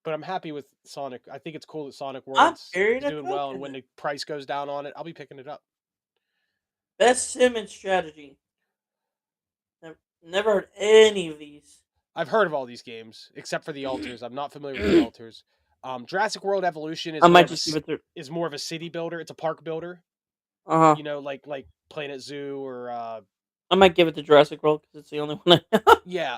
But I'm happy with Sonic. I think it's cool that Sonic I'm Worlds carrying is a doing truck well, and in when it. the price goes down on it, I'll be picking it up. Best sim and strategy. Never heard any of these. I've heard of all these games except for the alters. I'm not familiar with the I alters. Jurassic World Evolution is might just give it to. more of a city builder. It's a park builder. Uh huh. Like Planet Zoo or I might give it to Jurassic World because it's the only one I have. yeah.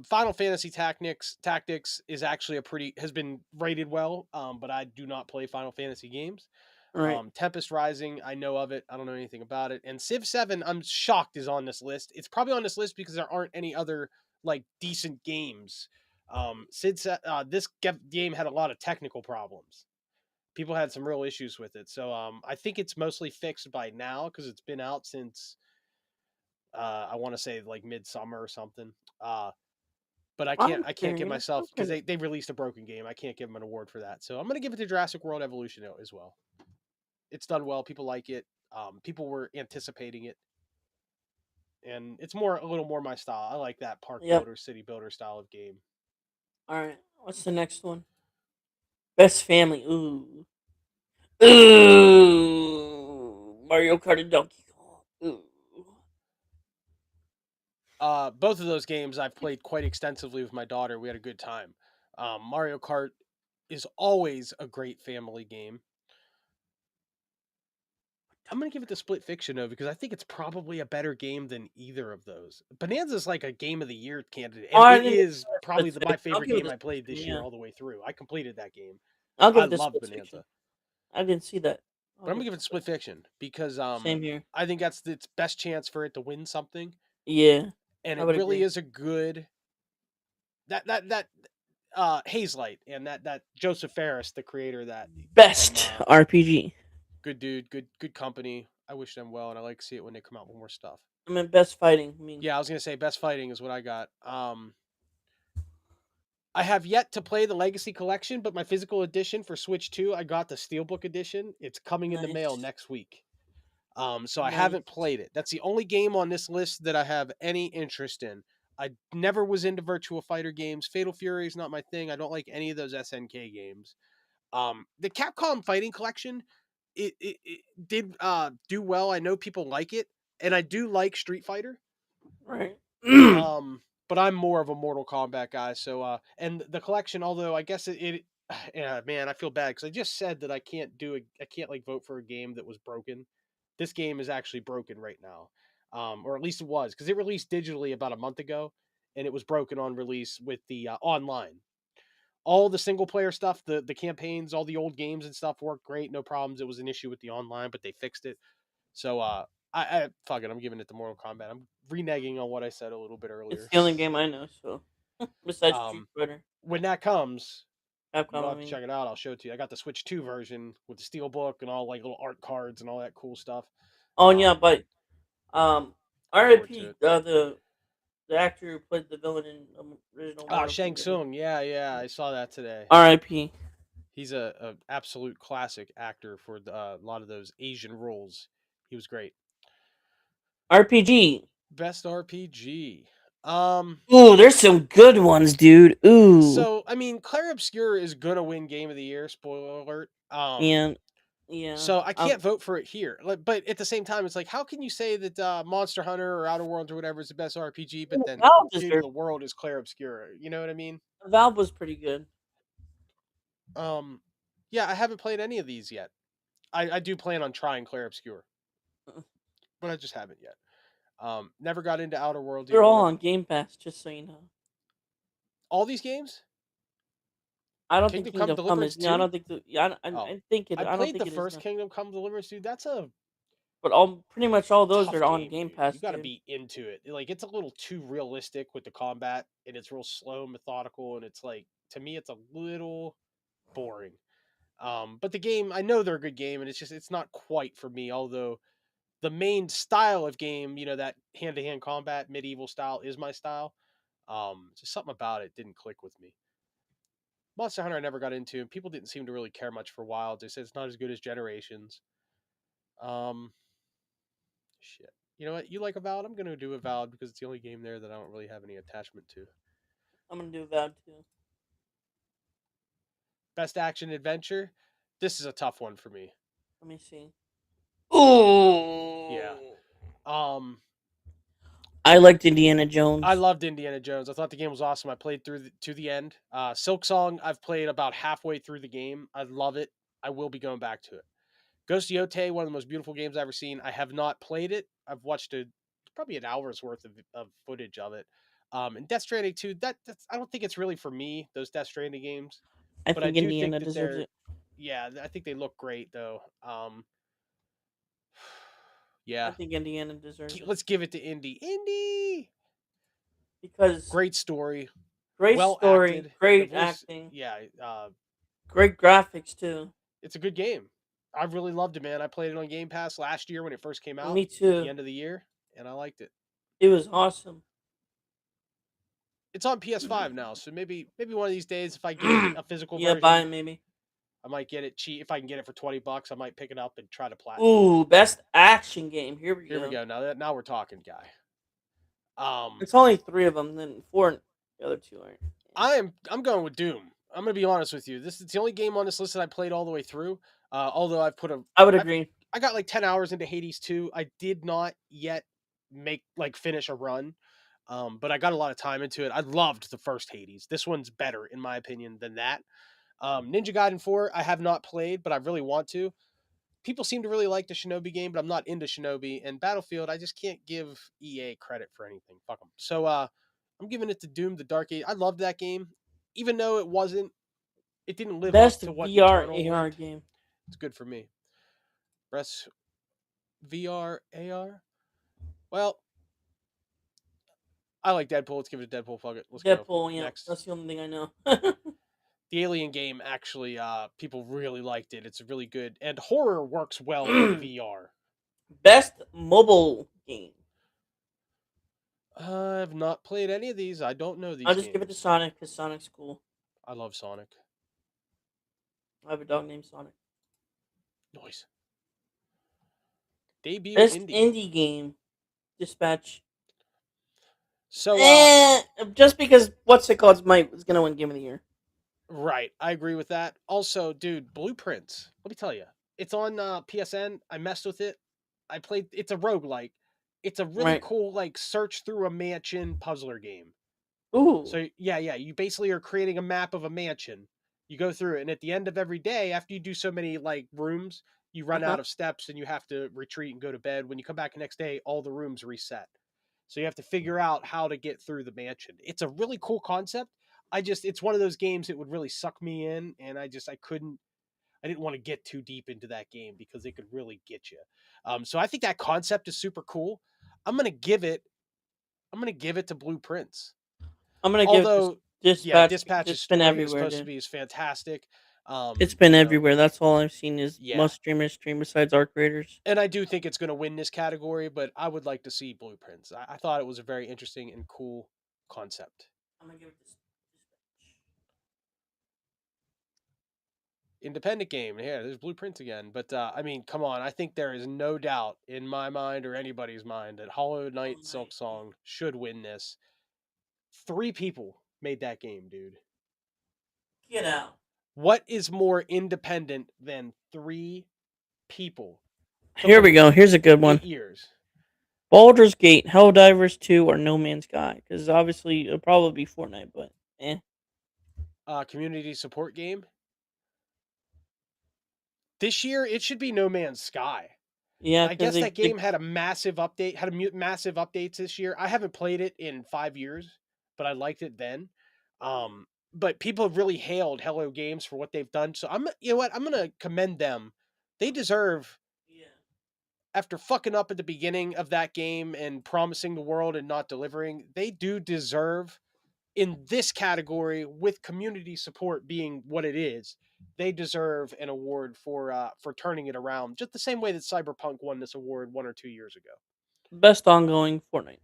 Final Fantasy Tactics is actually has been rated well. But I do not play Final Fantasy games. Right. Tempest Rising, I know of it. I don't know anything about it. And Civ 7, I'm shocked is on this list. It's probably on this list because there aren't any other like decent games. Game had a lot of technical problems. People had some real issues with it. So I think it's mostly fixed by now because it's been out since I want to say like midsummer or something. Uh, but I'm I can't give carrying it. I'm myself because carrying it. they released a broken game. I can't give them an award for that. So I'm gonna give it to Jurassic World Evolution as well. It's done well. People like it. People were anticipating it, and it's a little more my style. I like that park Yep. builder, city builder style of game. All right. What's the next one? Best family. Ooh. Ooh. Mario Kart and Donkey Kong. Ooh. Both of those games I've played quite extensively with my daughter. We had a good time. Mario Kart is always a great family game. I'm gonna give it to Split Fiction though because I think it's probably a better game than either of those. Bonanza's like a game of the year candidate, Oh, and I it didn't give is it to probably Split my Fiction. I'll favorite give it game to I Split played Fiction. this year Yeah. all the way through. I completed that game. I'll give I it to love Split Fiction. Bonanza. I didn't see that. I'll But I'm gonna give it give to it Split Fiction because Same here. I think that's its best chance for it to win something, Yeah. and I it would really agree. is a good that Hazelight and that Joseph Ferris, the creator of that from Best RPG. good dude, good company. I wish them well, and I like to see it when they come out with more stuff. I mean, best fighting. I mean, Yeah, I was gonna say best fighting is what I got. I have yet to play the Legacy Collection, but my physical edition for Switch 2, I got the Steelbook edition. It's coming in the mail nice. next week. So I Nice. haven't played it. That's the only game on this list that I have any interest in. I never was into Virtua Fighter games. Fatal Fury is not my thing. I don't like any of those SNK games. The Capcom Fighting Collection, it did do well. I know people like it, and I do like Street Fighter. Right. But I'm more of a Mortal Kombat guy. So and the collection, although I guess yeah, man, I feel bad because I just said that I can't like vote for a game that was broken. This game is actually broken right now, or at least it was because it released digitally about a month ago, and it was broken on release with the online. All the single player stuff, the campaigns, all the old games and stuff worked great, no problems. It was an issue with the online, but they fixed it. So I fuck it, I'm giving it to Mortal Kombat. I'm reneging on what I said a little bit It's earlier. the only game I know. So besides Street um, Fighter, when that comes, Capcom. you'll I have to mean. check it out. I'll show it to you. I got the Switch 2 version with the steel book and all like little art cards and all that cool stuff. Oh yeah, but um, Look forward to R.I.P. it. The actor who played the villain in original Mortal Shang Kombat. Tsung. Yeah, I saw that today. R.I.P. He's a absolute classic actor for a lot of those Asian roles. He was great. RPG. Best RPG. Um, Ooh, there's some good ones, dude. Ooh, so I mean, Clair Obscur is gonna win Game of the Year. Spoiler alert. and yeah, So I can't vote for it here. But at the same time, it's like, how can you say that Monster Hunter or Outer Worlds or whatever is the best RPG, but then Valve Fate of the deserved. World is Clair Obscura? You know what I mean? Valve was pretty good. Um, yeah, I haven't played any of these yet. I do plan on trying Clair Obscura, but I just haven't yet. Never got into Outer Worlds They're all either. on Game Pass, just so you know. All these games? I don't think Kingdom Come Kingdom Come Deliverance is. No, I 2? don't think the. Yeah, Oh, I think it. I I don't played think the it is. first No. Kingdom Come Deliverance, dude. But all pretty much all those Tough are on game, Game dude. Pass, You got to dude. be into it. Like it's a little too realistic with the combat, and it's real slow, methodical, and it's like to me, it's a little boring. But the game, I know they're a good game, and it's not quite for me. Although the main style of game, that hand to hand combat, medieval style, is my style. Just something about it didn't click with me. Monster Hunter I never got into, and people didn't seem to really care much for Wild. They said it's not as good as Generations. Um, Shit. You know what? You like Avowed? I'm gonna do Avowed because it's the only game there that I don't really have any attachment to. I'm gonna do that too. Best action adventure. This is a tough one for me. Let me see. Yeah. Ooh. Um, I liked Indiana I Jones. loved Indiana Jones. I thought the game was awesome. I played to the end. Silk Song. I've played about halfway through the game. I love it. I will be going back to it. Ghost Yote, one of the most beautiful games I've ever seen. I have not played it. I've watched probably an hour's worth of footage of it. And Death Stranding 2, that's I don't think it's really for me, those Death Stranding games. I But I think do think Indiana that deserves they're it. yeah, I think they look great though. I Yeah. think Indiana deserves it Let's give it to Indy. Indy! because Great story. great Well story, acted. The great voice acting, yeah, great graphics too. it's a good game. I really loved it, man. I played it on Game Pass last year when it first came out, Me the too. end of the year, and I liked it. It was awesome. It's on PS5 now, so maybe one of these days if I get a physical Yeah, buy version, it maybe. I might get it cheap. If I can get it for $20, I might pick it up and try to platinum it. Ooh, best action game. Here we Here we go. go. Now we're talking, guy. It's only three of them. Then four. The other two aren't. I'm going with Doom. I'm gonna be honest with you. This is the only game on this list that I played all the way through. Although I would I've agree. I got like 10 hours into Hades 2. I did not yet finish a run. But I got a lot of time into it. I loved the first Hades. This one's better in my opinion than that. Ninja Gaiden 4 I have not played, but I really want to. People seem to really like the Shinobi game, but I'm not into Shinobi. And Battlefield, I just can't give EA credit for anything. Fuck them. So I'm giving it to Doom the Dark Age. I loved that game. Even though it didn't live up Best to what VR Eternal AR would. game. It's good for me. Rest VR AR. Well, I like Deadpool. Let's give it a Deadpool. Fuck it. Let's go. Deadpool. Yeah, Next. that's the only thing I know. The Alien game actually, people really liked it. It's really good, and horror works well in VR. Best mobile game. I've not played any of these. I don't know I'll these just give it to games. Sonic because Sonic's cool. I love Sonic. I have a dog named Sonic. Noise. Debut Best indie. indie game. Dispatch. So, Just because what's it called is gonna win Game of the Year. right, I agree with that. Also, dude, Blueprints. Let me tell you, it's on PSN. I messed with it. I played. It's a roguelike. It's a really Right. cool search through a mansion puzzler game. Ooh. So yeah, you basically are creating a map of a mansion. You go through it, and at the end of every day, after you do so many rooms, you run Uh-huh. out of steps and you have to retreat and go to bed. When you come back the next day, all the rooms reset. So you have to figure out how to get through the mansion. It's a really cool concept. It's one of those games that would really suck me in, and I didn't want to get too deep into that game because it could really get you. So I think that concept is super cool. I'm gonna give it. I'm gonna give it to Blueprints. I'm gonna give this Although, yeah, Dispatch because Dispatch's it's been story is everywhere, supposed to dude. be is fantastic. It's been You know, everywhere. That's all I've seen is yeah, most streamers stream besides our creators. and I do think it's going to win this category, but I would like to see Blueprints. I thought it was a very interesting and cool concept. I'm gonna give it this. Independent game, yeah, there's Blueprints again, but I mean, come on, I think there is no doubt in my mind or anybody's mind that Hollow Knight Silk Song should win this. 3 people made that game, dude. Get out. What is more independent than 3 people? Here we go. Here's a good 8 one. years. Baldur's Gate, Helldivers 2, or No Man's Sky. Because obviously it'll probably be Fortnite, but Community support game. This year, it should be No Man's Sky. yeah, I because guess that game had a massive update, massive updates this year. I haven't played it in 5 years, but I liked it then. But people have really hailed Hello Games for what they've done. So you know what? I'm going to commend them. They deserve after fucking up at the beginning of that game and promising the world and not delivering, they do deserve, in this category, with community support being what it is, they deserve an award for turning it around, just the same way that Cyberpunk won this award 1 or 2 years ago. Best ongoing Fortnite.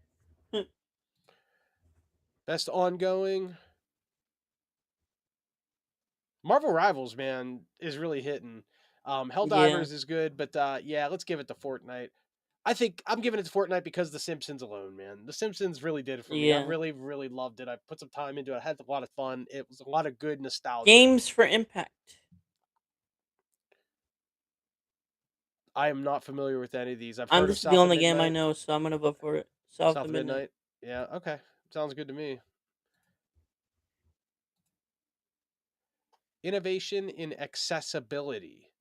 Best ongoing, Marvel Rivals, man, is really hitting. Yeah. Helldivers is good, but yeah, let's give it to Fortnite. I think I'm giving it to Fortnite because The Simpsons alone, man. The Simpsons really did it for me. I Yeah. really, really loved it. I put some time into it. I had a lot of fun. It was a lot of good nostalgia. Games for Impact. I am not familiar with any of these. I've And heard this of is the South of only game I Midnight. know, so I'm gonna vote for it. South South of of Midnight. Midnight. Yeah, okay. Sounds good to me. Innovation in accessibility.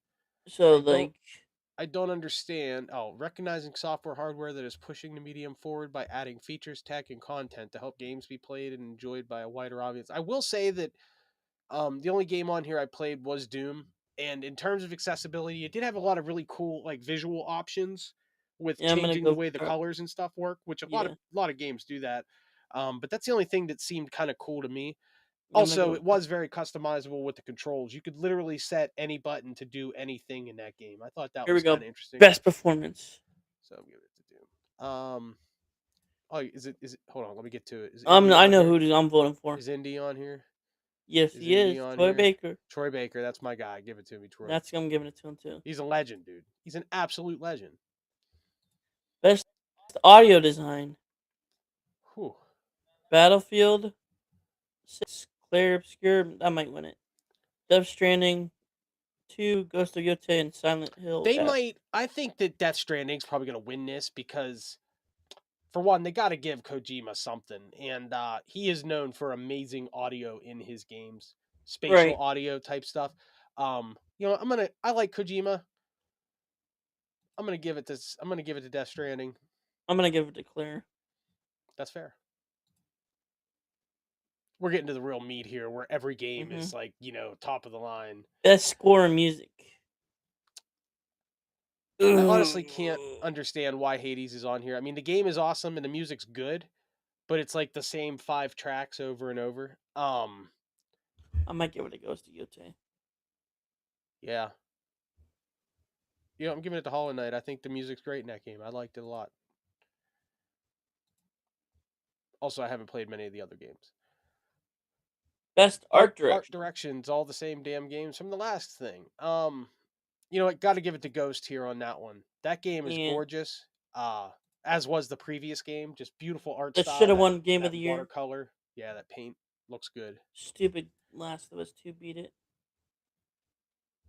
So I don't like, I don't understand. Oh, recognizing software hardware that is pushing the medium forward by adding features, tech, and content to help games be played and enjoyed by a wider audience. I will say that the only game on here I played was Doom, and in terms of accessibility, it did have a lot of really cool like visual options with yeah, I'm gonna changing the go way the for colors and stuff work, which a lot of yeah. games do that. But that's the only thing that seemed kind of cool to me. Yeah, I'm gonna Also, go it with was very customizable with the controls. You could literally set any button to do anything in that game. I thought that Here we was go. kind of interesting. Best performance. So I'm giving it to Doom. Oh, is it? Hold on, let me get to it. Is Indy I on know here? who I'm voting for. Is Indy on here? Yes, Is he Indy is. on Troy here? Baker. Troy Baker, that's my guy. Give it to me, Troy. That's I'm giving it to him too. He's a legend, dude. He's an absolute legend. Best audio design. Whew. Battlefield 6, Claire Obscure. I might win it. Death Stranding 2, Ghost of Yotei, and Silent Hill. They might. I think that Death Stranding's probably going to win this because, for one, they got to give Kojima something, and he is known for amazing audio in his games, spatial Right. audio type stuff. I like Kojima. I'm gonna give it this. I'm gonna give it to Death Stranding. I'm gonna give it to Claire. That's fair. We're getting to the real meat here, where every game Hmm. is like top of the line. Best score and music. I honestly can't Ooh. understand why Hades is on here. I mean, the game is awesome and the music's good, but it's like the same 5 tracks over and over. I might give it to Ghost of Yotei. Yeah. I'm giving it to Hollow Knight. I think the music's great in that game. I liked it a lot. Also, I haven't played many of the other games. Best art Art direction. directions, all the same damn games from the last thing. You know what? Got to give it to Ghost here on that one. That game is Yeah. gorgeous. As was the previous game. Just beautiful art That should style. have That won Game of the Year. watercolor. Yeah, that paint looks good. Stupid Last of Us 2 beat it.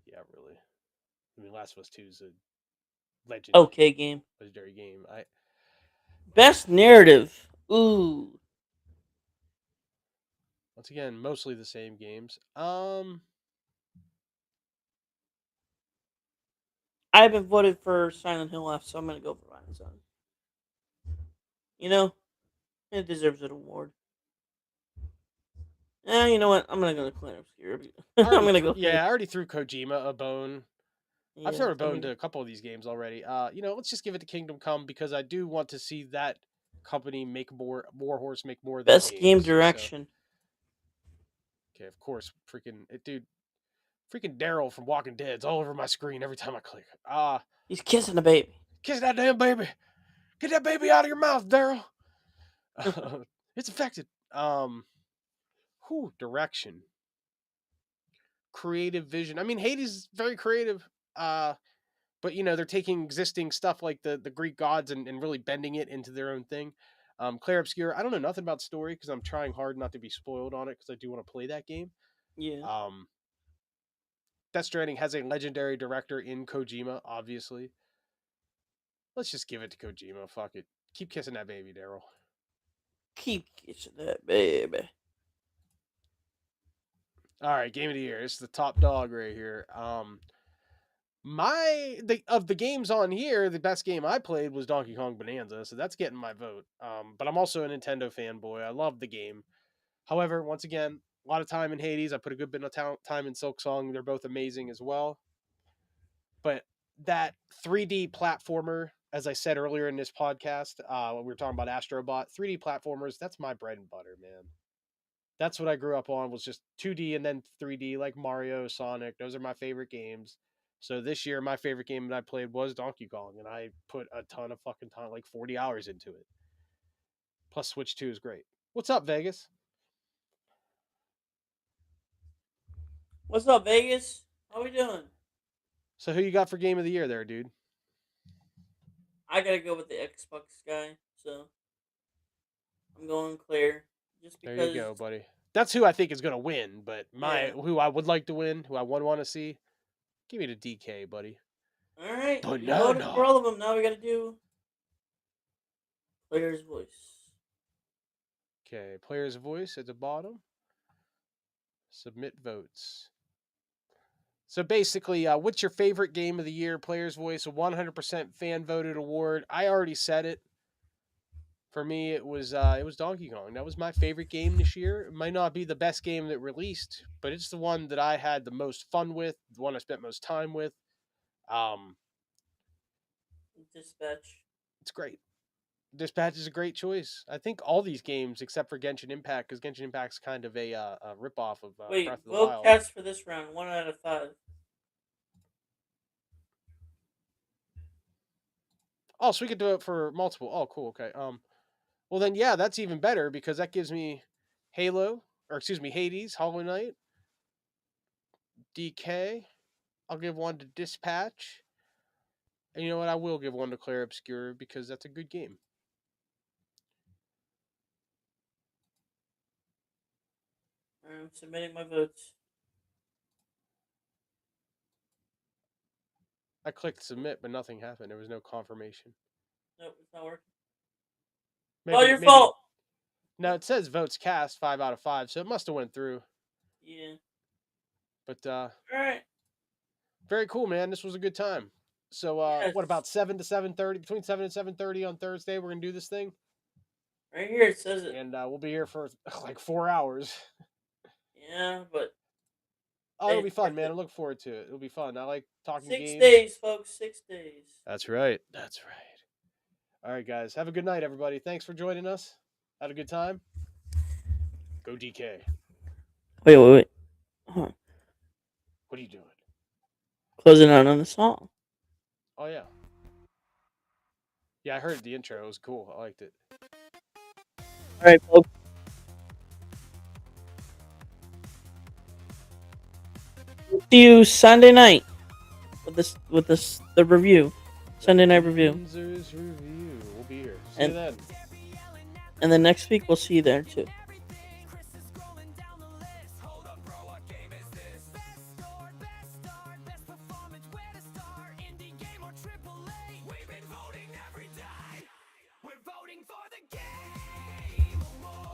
Yeah, really. I mean, Last of Us 2 is a legendary Okay, game. game. Best narrative. Ooh. Once again, mostly the same games. I haven't voted for Silent Hill F, so I'm gonna go for Ryan Son. You know, it deserves an award. You know what? I'm gonna go to Clan Obscure. I'm gonna go. I already threw Kojima a bone. Yeah, I've thrown a so bone to a couple of these games already. Let's just give it to Kingdom Come because I do want to see that company make more Warhorse make more of their best game games. direction. Okay, of course, dude, freaking Daryl from Walking Dead's all over my screen every time I click. He's kissing the baby. Kiss that damn baby. Get that baby out of your mouth, Daryl. It's affected. Direction. Creative vision. I mean, Hades is very creative. But they're taking existing stuff like the Greek gods and really bending it into their own thing. Claire Obscure, I don't know nothing about story because I'm trying hard not to be spoiled on it because I do want to play that game. Yeah. Death Stranding has a legendary director in Kojima, obviously. Let's just give it to Kojima. Fuck it. Keep kissing that baby, Daryl. Keep kissing that baby. All right, game of the year. It's the top dog right here. Of the games on here, the best game I played was Donkey Kong Bonanza, so that's getting my vote. But I'm also a Nintendo fanboy. I love the game. However, once again, a lot of time in Hades. I put a good bit of time in Silk Song. They're both amazing as well. But that 3D platformer, as I said earlier in this podcast, when we were talking about Astrobot, 3D platformers, that's my bread and butter, man. That's what I grew up on, was just 2D and then 3D, like Mario, Sonic. Those are my favorite games. So this year, my favorite game that I played was Donkey Kong, and I put a ton of fucking time, like 40 hours into it. Plus, Switch 2 is great. What's up, Vegas? What's up, Vegas? How we doing? So who you got for game of the year there, dude? I gotta go with the Xbox guy, so I'm going Claire. Just There because, you go, buddy. That's who I think is gonna win, but yeah. who I would like to win, who I would want to see, give me the DK, buddy. All right, we voted Banana. for all of them. Now we gotta do player's voice. Okay, player's voice at the bottom. Submit votes. So basically, what's your favorite game of the year? Player's voice, a 100% fan voted award. I already said it. For me, it was Donkey Kong. That was my favorite game this year. It might not be the best game that released, but it's the one that I had the most fun with, the one I spent most time with. Dispatch. It's great. Dispatch is a great choice. I think all these games, except for Genshin Impact, because Genshin Impact's kind of a ripoff of Wait, Breath of the vote Wild. cast for this round. 1 out of 5. Oh, so we could do it for multiple. Oh, cool. Okay. Well then, yeah, that's even better because that gives me Hades, Hollow Knight, DK. I'll give one to Dispatch. And you know what? I will give one to Claire Obscura because that's a good game. I'm submitting my votes. I clicked submit, but nothing happened. There was no confirmation. Nope, it's not working. Maybe, All your fault. No, it says votes cast 5 out of 5, so it must have went through. Yeah. But All right. very cool, man. This was a good time. So Yes. what about 7 to 7:30? Between 7 and 7:30 on Thursday, we're gonna do this thing, Right here it says it. and we'll be here for like 4 hours. Yeah, but Oh, it'll be it's fun, worth man. it. I look forward to it. It'll be fun. I like talking 6 games. days, folks. 6 days. That's right. That's right. All right, guys. Have a good night, everybody. Thanks for joining us. Had a good time. Go DK. Wait. Huh. What are you doing? Closing out on the song. Oh, yeah. Yeah, I heard the intro. It was cool. I liked it. All right, folks. See you Sunday night with the review. Sunday night review. Windsors review. We'll be here. See And- you then. And then next week we'll see you there too.